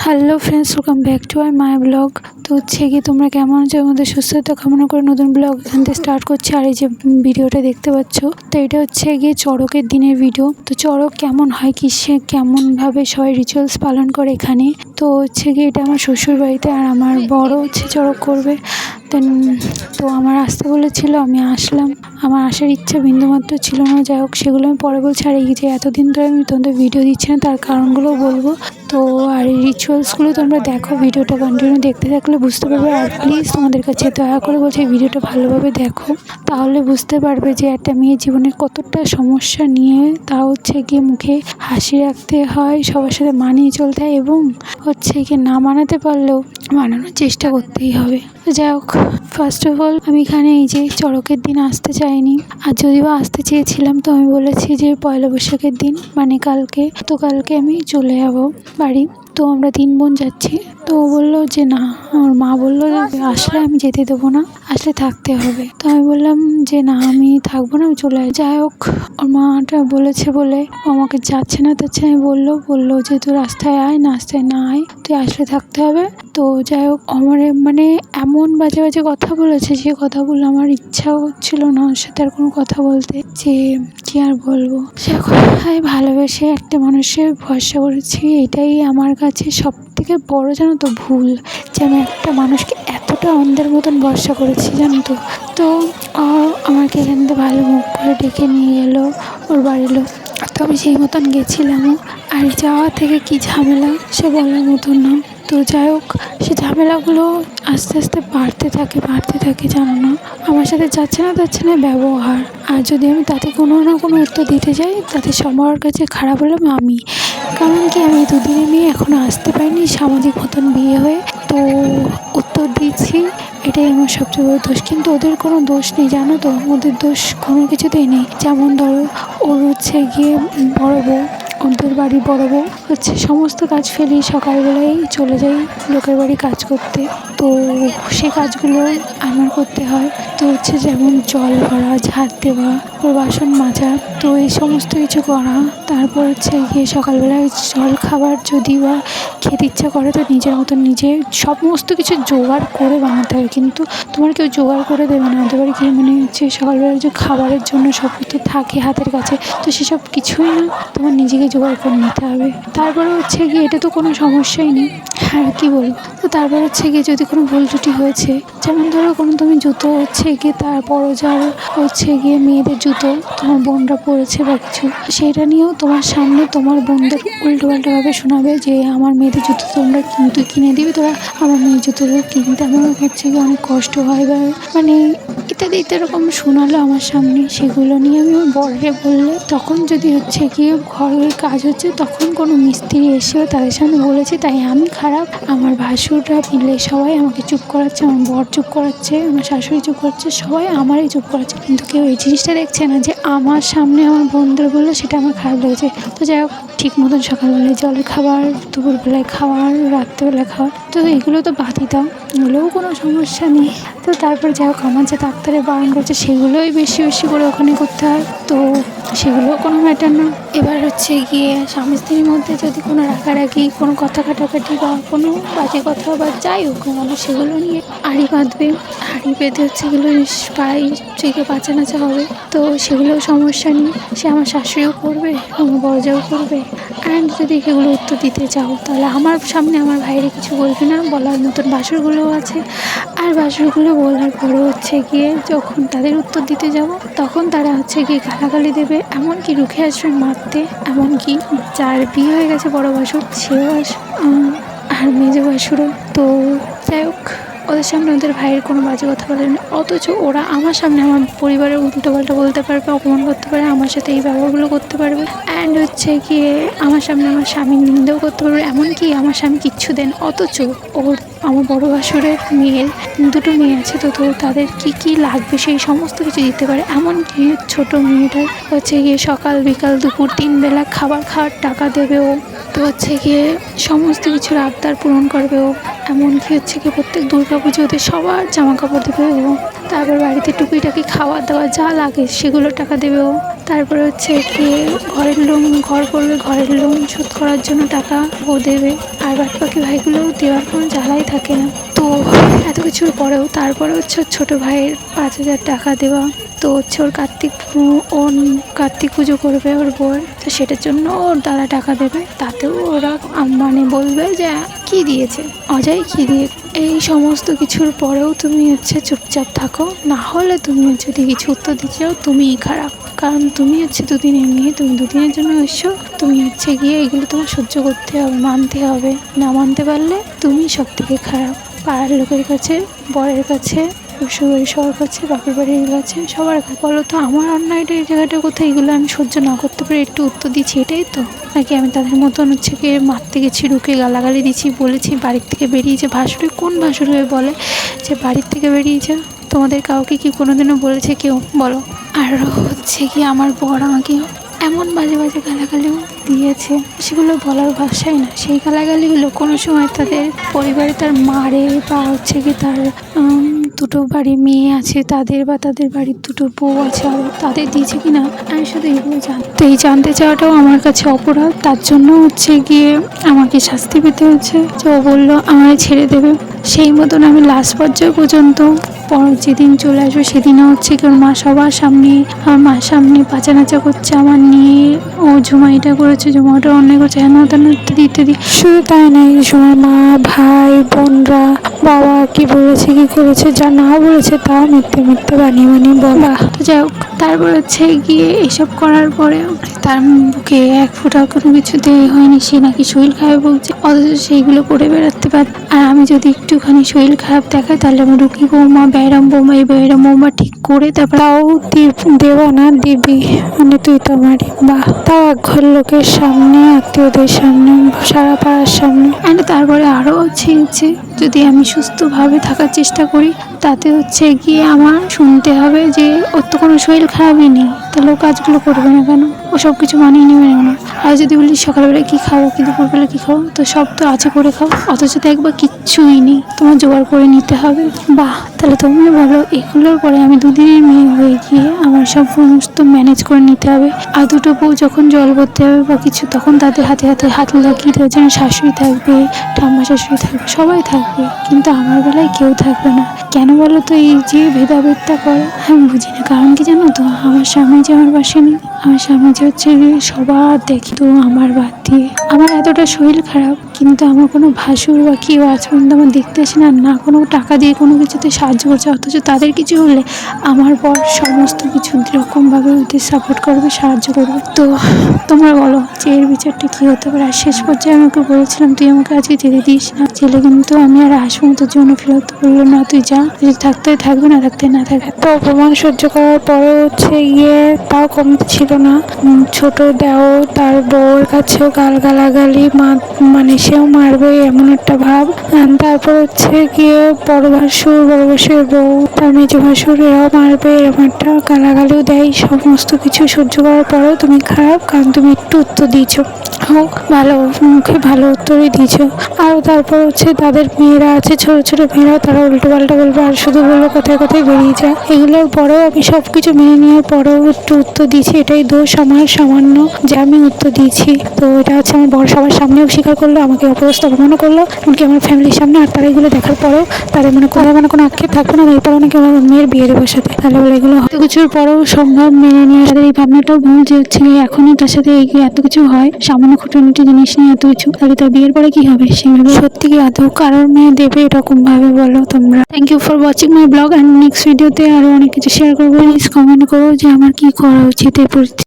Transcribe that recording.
Hello friends, welcome back to our my blog. তো হচ্ছে কি তোমরা কেমন আছো? আমাদের সুস্থতা কামনা করে নতুন ব্লগ এখান থেকে স্টার্ট করছি। আর এই যে ভিডিওটা দেখতে পাচ্ছ, তো এটা হচ্ছে গিয়ে চড়কের দিনের ভিডিও। তো চড়ক কেমন হয়, কেমনভাবে সবাই রিচুয়ালস পালন করে এখানে। তো হচ্ছে গিয়ে এটা আমার শ্বশুর বাড়িতে, আর আমার বড় হচ্ছে চড়ক করবে। দেন তো আমার আসতে বলেছিল, আমি আসলাম। আমার আসার ইচ্ছা বিন্দুমাত্র ছিল না। যাই হোক, সেগুলো আমি পরে বলছি। আর এই যে এতদিন ধরে আমি তোমাদের ভিডিও দিচ্ছি না, তার কারণগুলো বলবো। তো আর এই রিচুয়ালসগুলো তোমরা দেখো, ভিডিওটা কন্টিনিউ দেখতে থাকলে বুঝতে পারবে। আর প্লিজ তোমাদের কাছে দয়া করে বলছি, ভিডিওটা ভালোভাবে দেখো, তাহলে বুঝতে পারবে যে একটা মেয়ের জীবনে কতটা সমস্যা নিয়ে তা হচ্ছে গিয়ে মুখে হাসি রাখতে হয়, সবার সাথে মানিয়ে চলতে হয়, এবং হচ্ছে গিয়ে না মানাতে পারলেও মানানোর চেষ্টা করতেই হবে। তো যাই হোক, ফার্স্ট অফ অল আমি এখানে এই যে চড়কের দিন আসতে চাইনি। আর যদিও আসতে চেয়েছিলাম, তো আমি বলেছি যে পয়লা বৈশাখের দিন মানে কালকে, তো কালকে আমি চলে যাবো বাড়ি। তো আমরা 3 বোন যাচ্ছি। তো ও বললো যে না, আমার মা বললো যে আসলে আমি যেতে দেবো না, আসলে থাকতে হবে। তো আমি বললাম যে না, আমি থাকবো না, আমি চলে যাই। যাই হোক, ওর মাটা বলেছে বলে আমাকে যাচ্ছে না তাচ্ছে আমি বললো যে তুই রাস্তায় আয়, না রাস্তায় না আয়, তুই আসলে থাকতে হবে। তো যাই হোক, আমার মানে এমন বাজে বাজে কথা বলেছে, যে কথাগুলো আমার ইচ্ছাও হচ্ছিল না ওর সাথে আর কোনো কথা বলতে, যে কি আর বলবো। সেরকম আমি ভালোবেসে একটা মানুষের ভরসা করেছি, এটাই আমার কাছে সব থেকে বড় জানো তো ভুল, যে আমি একটা মানুষকে এতটা অন্ধের মতন ভরসা করেছি জানো তো। তো আমাকে এখান থেকে ভালো মুখ করে ডেকে নিয়ে গেলো ওর বাড়ির লোক। তো আমি সেই মতন গেছিলামও। আর যাওয়া থেকে কি ঝামেলা সে বলার মতন না। তো যাই হোক, সে ঝামেলাগুলো আস্তে আস্তে বাড়তে থাকে জানো না। আমার সাথে যাচ্ছে না ব্যবহার। আর যদি আমি তাতে কোনো না কোনো উত্তর দিতে যাই, তাতে সবার কাছে খারাপ হলাম আমি। কারণ কি, আমি 2 দিনের মেয়ে, এখনও আসতে পারিনি, সামাজিক মতন বিয়ে হয়ে। তো উত্তর দিচ্ছি, এটাই আমার সবচেয়ে বড় দোষ। কিন্তু ওদের কোনো দোষ নেই জানো তো, ওদের দোষ কোনো কিছুতেই নেই। যেমন ধরো, ওর হচ্ছে গিয়ে বড় বউ, ওদের বাড়ির বড় বউ হচ্ছে সমস্ত কাজ ফেলি সকালবেলায় চলে যাই লোকের বাড়ি কাজ করতে। তো সে কাজগুলো আমার করতে হয়। তো হচ্ছে যেমন জল ভরা, ঝাড় দেওয়া, ওর বাসন মাজা, তো এই সমস্ত কিছু করা। তারপর হচ্ছে গিয়ে সকালবেলায় জল খাবার যদি বা খেতে ইচ্ছা করে, তো নিজের মতন নিজে সমস্ত কিছু জোগাড় করে বানাতে হয়। কিন্তু তোমার কেউ জোগাড় করে দেবে না। ওদের বাড়ি গিয়ে মানে হচ্ছে সকালবেলায় যে খাবারের জন্য সব কিছু থাকে হাতের কাছে, তো সেসব কিছুই না, তোমার নিজেকে জোগাড় করে নিতে হবে। তারপরে হচ্ছে গিয়ে এটা তো কোনো সমস্যাই নেই, হ্যাঁ কী বলবো। তো তারপর হচ্ছে গিয়ে যদি কোনো ভুল ত্রুটি হয়েছে, যেমন ধরো কোনো তুমি জুতো হচ্ছে গিয়ে তার বড় যার হচ্ছে গিয়ে মেয়েদের জুতো তোমার বোনরা পরেছে বা কিছু, সেইটা নিয়েও তোমার সামনে তোমার বোনদের উল্টোপাল্টাভাবে শোনাবে যে আমার মেয়েদের জুতো তোমরা কিন্তু কিনে দিবে, তোরা আমার মেয়ের জুতোগুলো কিনতে। আমার হচ্ছে গিয়ে অনেক কষ্ট হয়, বা মানে ইত্যাদি এরকম শোনালো আমার সামনে। সেগুলো নিয়ে আমি ওর বড়কে বললে, তখন যদি হচ্ছে গিয়ে ঘরের কাজ হচ্ছে, তখন কোনো মিস্ত্রি এসেও তাদের সামনে বলেছে, তাই আমি খারাপ। আমার ভাসুররা মিলে সবাই আমাকে চুপ করাচ্ছে, আমার বর চুপ করাচ্ছে, আমার শাশুড়ি চুপ করাচ্ছে, সবাই আমারই চুপ করাচ্ছে। কিন্তু কেউ এই জিনিসটা দেখছে না যে আমার সামনে আমার বোনদের বললো, সেটা আমার খারাপ লেগেছে। তো যাই হোক, ঠিক মতন সকালবেলায় জলের খাবার, দুপুরবেলায় খাবার, রাত্রেবেলায় খাবার, তো এগুলো তো বাদই দাও, এগুলোও কোনো সমস্যা নেই। তো তারপর যাই হোক, আমার যে ডাক্তারে বারণ করছে সেগুলোই বেশি বেশি করে ওখানে করতে হয়, তো সেগুলোও কোনো ম্যাটার না। এবার হচ্ছে গিয়ে স্বামী স্ত্রীর মধ্যে যদি কোনো রাগারাগি, কোনো কথা কাটাকাটি বা কোনো বাজে কথা বা যাই হোক না, সেগুলো নিয়ে হাঁড়ি বাঁধবে। হাঁড়ি বেঁধে হচ্ছে এগুলো পাড়ায় থেকে বাঁচা নাচা হবে, তো সেগুলোও সমস্যা নেই। সে আমার শাশুড়িও করবে, আমার বড়জাও করবে। অ্যান্ড যদি সেগুলো উত্তর দিতে যাও, তাহলে আমার সামনে আমার ভাইরে কিছু বলবে না, বলার মতন বাসরগুলোও আছে। আর বাসরগুলো বলার পরে হচ্ছে গিয়ে যখন তাদের উত্তর দিতে যাব, তখন তারা হচ্ছে গিয়ে গালাগালি দেবে, এমনকি রুখে আসবে মারতে। এমনকি যার বিয়ে হয়ে গেছে বড় বাসুর, সেও আর মেজো বাসুরও। তো যাই হোক, ওদের সামনে ওদের ভাইয়ের কোনো বাজে কথা বলে না, অথচ ওরা আমার সামনে আমার পরিবারের উল্টোপাল্টা বলতে পারবে, অপমান করতে পারে, আমার সাথে এই ব্যবহারগুলো করতে পারবে। অ্যান্ড হচ্ছে গিয়ে আমার সামনে আমার স্বামীর নিন্দাও করতে পারবে। এমনকি আমার স্বামী কিচ্ছু দেন, অথচ আমার বড় ভাসুরের মেয়ের 2টো মেয়ে আছে, তো তাদের কি লাগবে সেই সমস্ত কিছু দিতে পারে। এমনকি ছোটো মেয়েটার হচ্ছে গিয়ে সকাল বিকাল দুপুর 3 বেলা খাওয়ার টাকা দেবে ও। তো হচ্ছে গিয়ে সমস্ত কিছুর আবদার পূরণ করবে ও। এমনকি হচ্ছে গিয়ে প্রত্যেক দুর্গা পুজোতে সবার জামা কাপড় দেবে ও। তারপর বাড়িতে টুকিটাকি খাওয়া দাওয়া যা লাগে সেগুলো টাকা দেবে ও। তারপরে হচ্ছে গিয়ে ঘর করলে ঘরের লোন শোধ করার জন্য টাকা ও দেবে, আর বাদবাকি ভাইগুলো দেওয়ার কোনো জ্বালাই থাকে না। তো এত কিছুর পরেও তারপরে হচ্ছে ওর ছোটো ভাইয়ের 5,000 টাকা দেওয়া। তো হচ্ছে ওর কার্তিক পুজো করবে ওর বর, তো সেটার জন্য ওর দাদা টাকা দেবে। তাতেও ওরা মানে বলবে যে কি দিয়েছে অজয়, কি দিয়ে। এই সমস্ত কিছুর পরেও তুমি হচ্ছে চুপচাপ থাকো, না হলে তুমি যদি কিছু উত্তর দিতে চাও তুমিই খারাপ। কারণ তুমি হচ্ছে দুদিনের মেয়ে, তুমি দুদিনের জন্য এসছো, তুমি হচ্ছে গিয়ে এগুলো তোমার সহ্য করতে হবে, মানতে হবে। না মানতে পারলে তুমি সব থেকে খারাপ। পাড়ার লোকের কাছে, বরের কাছে, শ্বশুরবাড়ির সবার কাছে, বাপের বাড়ির কাছে, সবার কাছে। বলো তো আমার অন্যায়টা এই জায়গাটা কোথায়? এগুলো আমি সহ্য না করতে পারি একটু উত্তর দিচ্ছি, এটাই তো? নাকি আমি তাদের মতন হচ্ছে গিয়ে মারতে গেছি, ঢুকে গালাগালি দিচ্ছি, বলেছি বাড়ির থেকে বেরিয়েছে? ভাসুরে কোন ভাসুর হয়ে বলে যে বাড়ির থেকে বেরিয়েছে? তোমাদের কাউকে কি কোনোদিনও বলেছে কেউ? বলো। আর হচ্ছে কি আমার বর আমাকে এমন বাজে বাজে গালাগালিও দিয়েছে, সেগুলো বলার ভাষাই না। সেই গালাগালিগুলো কোনো সময় তাদের পরিবারে তার মারে, বা হচ্ছে কি তার দুটো বাড়ির মেয়ে আছে তাদের, বা তাদের বাড়ির দুটো বউ আছে আর তাদের দিয়েছে কিনা, আমি শুধু এগুলো তো এই জানতে চাওয়াটাও আমার কাছে অপরাধ। তার জন্য হচ্ছে গিয়ে আমাকে শাস্তি পেতে হচ্ছে। যে ও বললো আমায় ছেড়ে দেবে, সেই মতন আমি লাস্ট পর্যায়ে পর্যন্ত যেদিন চলে আসবে সেদিনও হচ্ছে কি ওর মা সবার সামনে, আমার মার সামনে পাচা নাচা করছে আমার নিয়ে, ও ঝুমাইটা করেছে, ঝুমাটা অন্যায় করছে, হেন তেন ইত্যাদি ইত্যাদি। শুধু তাই না, এই সময় মা, ভাই, বোনরা, বাবা কি বলেছে কি করেছে, যা না বলেছে তা মিথ্যে বানিয়ে বলা। তো যাই হোক, তারপর হচ্ছে গিয়ে এসব করার পরে তার বুকে এক ফোঁটা কোনো কিছু দেওয়া হয়নি। সে নাকি শরীর খারাপ বলছে, অথচ সেইগুলো করে বেড়াতে পারে। আর আমি যদি একটুখানি শরীর খারাপ দেখাই তাহলে আমি রুকি বৌমা, বেড়াম বৌমা, এই বেড়াম বৌমা ঠিক করে তারপর তাও দেওয়া না দিবি, মানে তুই তো আমারই। বা তাও এক ঘর লোকের সামনে, আত্মীয়দের সামনে, সারা পাড়ার সামনে। অ্যান্ড তারপরে আরও হচ্ছে যদি আমি সুস্থভাবে থাকার চেষ্টা করি, তাতে হচ্ছে গিয়ে আমার শুনতে হবে যে ওর তো কোনো শরীর খারাপই নেই, তাহলে ও কাজগুলো করবে না কেন? ও সব কিছু মানিয়ে নেবে না। আর যদি বলি সকালবেলায় কী খাবো, কি দুপুরবেলা কী খাবো, তো সব তো আছে করে খাও, অথচ দেখবা কিচ্ছুই নেই, তোমার জোগাড় করে নিতে হবে। বাহ, তাহলে তুমি বলো এগুলোর পরে আমি দুদিনের মেয়ে হয়ে গিয়ে আমার সব সমস্ত ম্যানেজ করে নিতে হবে। আর দুটো বউ যখন জল ভরতে হবে বা কিছু, তখন তাদের হাতে হাতে হাত লাগিয়ে দেওয়ার জন্য শাশুড়ি থাকবে, ঠাম্মা শাশুড়ি থাকবে, সবাই থাকবে, কিন্তু আমার বেলায় কেউ থাকবে না। কেন বলো তো এই যে ভেদাভেদটা করে? আমি বুঝি না। কারণ কি জানো তো, আমার স্বামী যে আমার পাশে নেই, আমার স্বামী যে হচ্ছে সবার দেখি, তো আমার বাদ দিয়ে আমার এতটা শরীর খারাপ, কিন্তু আমার কোনো ভাসুর বা কেউ আজ পর্যন্ত আমার দেখতে আসে না, না কোনো টাকা দিয়ে কোনো কিছুতে সাহায্য করছে। অথচ তাদের কিছু হলে আমার বর সমস্ত কিছু এরকমভাবে ওদের সাপোর্ট করবে, সাহায্য করবে। তো তোমরা বলো যে এর বিচারটা কী হতে পারে? আর শেষ পর্যায়ে আমাকে বলেছিলাম তুই আমাকে আজকে যেতে দিস না, ছেলে কিন্তু আমি আর আসবো তোর জন্য ফেরত। বললো না তুই যা, যদি থাকতে থাকবে, না থাকতে না থাকে। তো অপমান সহ্য করার পরে হচ্ছে গিয়ে তাও কমতে ছিল না। ছোট দেও তার বউর কাছেও গালাগালি, মানে সেও মারবে এমন একটা ভাব। তারপর হচ্ছে গিয়ে বড় ভাসুর বউ, তার মেজো ভাসুর, এরাও মারবে এরকম একটা গালাগালিও দেয়। সমস্ত কিছু সহ্য করার পরেও তুমি খারাপ, কারণ তুমি একটু উত্তর দিয়েছো, হোক ভালো মুখে ভালো উত্তরই দিয়েছো। আর তারপর হচ্ছে তাদের মেয়েরা আছে, ছোট ছোট মেয়েরা, তারা উল্টো পাল্টা বলবে আর শুধু বললো কোথায় কোথায় বেরিয়ে যায়। এগুলোর পরেও আমি সব কিছু মেনে নেওয়ার পরেও একটু উত্তর দিয়েছি, এটাই দোষ আমার সামান্য যে আমি উত্তর দিয়েছি। তো এটা হচ্ছে আমার বড় সবার সামনেও স্বীকার করলো, আমাকে অপদস্থ অপমানও করলো, এমনকি আমার ফ্যামিলির সামনে। আর তারা এগুলো দেখার পরেও তাদের কোনো আক্ষেপ থাকবে না, এরপরে নাকি আমার মেয়ের বিয়ে দেবার সাথে। তাহলে বলে এগুলো এত কিছুর পরেও সম্ভব মেনে নিয়ে তাদের এই ভাবনাটাও ভুল যে হচ্ছে এখনই তার সাথে এত কিছু হয়, সামান্য খুঁটিনাটি জিনিস নিয়ে এত কিছু, তাহলে তার বিয়ের পরে কি হবে? সেভাবে সত্যি কি আদৌ কারোর মেয়ে দেবে এরকম ভাবে? বলো তোমরা। Thank you for watching my blog, and next ভিডিওতে আরো অনেক কিছু শেয়ার করবো। প্লিজ কমেন্ট করো যে আমার কি করা উচিত এই পরিস্থিতি।